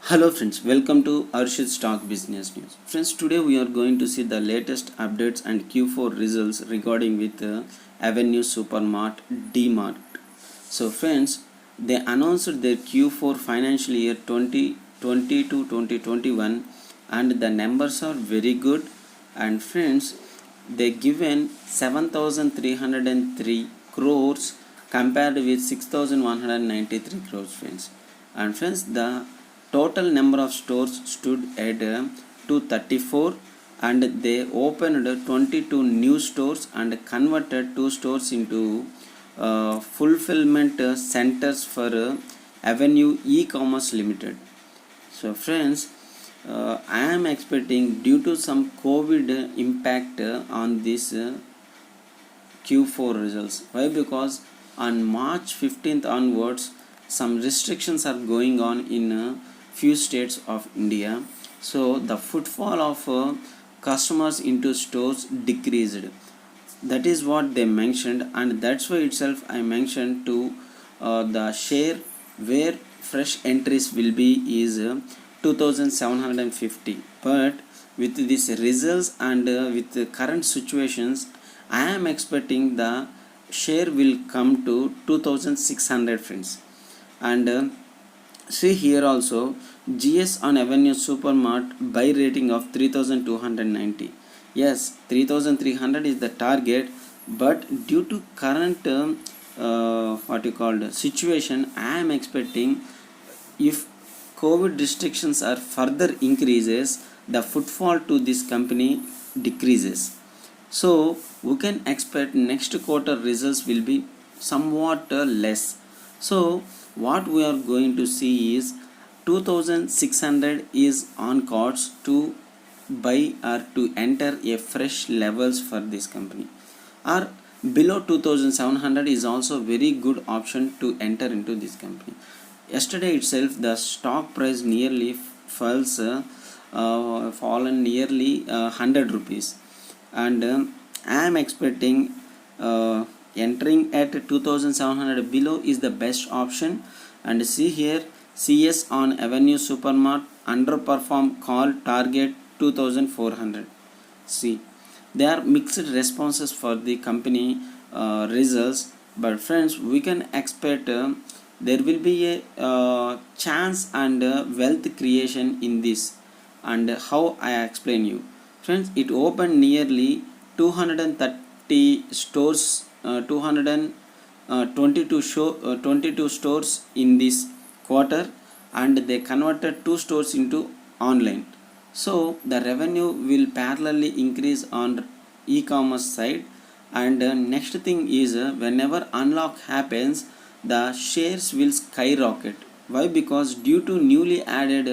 Hello friends, welcome to Arshid Stock Business News. Friends, today we are going to see the latest updates and Q4 results regarding with Avenue Supermart DMart. So friends, they announced their Q4 financial year 2020 to 2021 and the numbers are very good. And friends, they given 7,303 crores compared with 6,193 crores friends. And friends, the total number of stores stood at 234 and they opened 22 new stores and converted 2 stores into fulfillment centers for Avenue E-Commerce Limited. So friends, I am expecting due to some COVID impact on this Q4 results. Why? Because on March 15th onwards, some restrictions are going on in few states of India. So the footfall of customers into stores decreased. That is what they mentioned, and that's why itself I mentioned to the share where fresh entries will be is 2750. But with these results and with the current situations, I am expecting the share will come to 2600 friends. And see here also GS on Avenue Supermart buy rating of 3290. Yes, 3300 is the target, but due to current what you called situation, I am expecting if COVID restrictions are further increases, the footfall to this company decreases. So we can expect next quarter results will be somewhat less. So what we are going to see is 2600 is on cards to buy or to enter a fresh levels for this company, or below 2700 is also very good option to enter into this company. Yesterday itself the stock price nearly fallen nearly 100 rupees, and I am expecting entering at 2700 below is the best option. And see here, CS on Avenue Supermart underperform, call target 2400. See, there are mixed responses for the company results, but friends, we can expect there will be a chance and wealth creation in this. And how I explain you, friends, it opened nearly 230 stores, 22 stores in this quarter, and they converted 2 stores into online. So the revenue will parallelly increase on e-commerce side. And next thing is whenever unlock happens, the shares will skyrocket. Why? Because due to newly added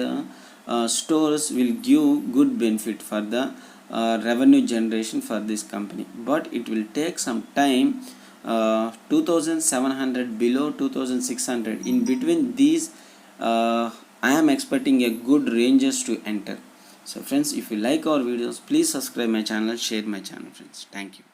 stores will give good benefit for the revenue generation for this company, but it will take some time. 2700 below 2600, in between these I am expecting a good ranges to enter. So friends, if you like our videos, please subscribe my channel, share my channel friends. Thank you.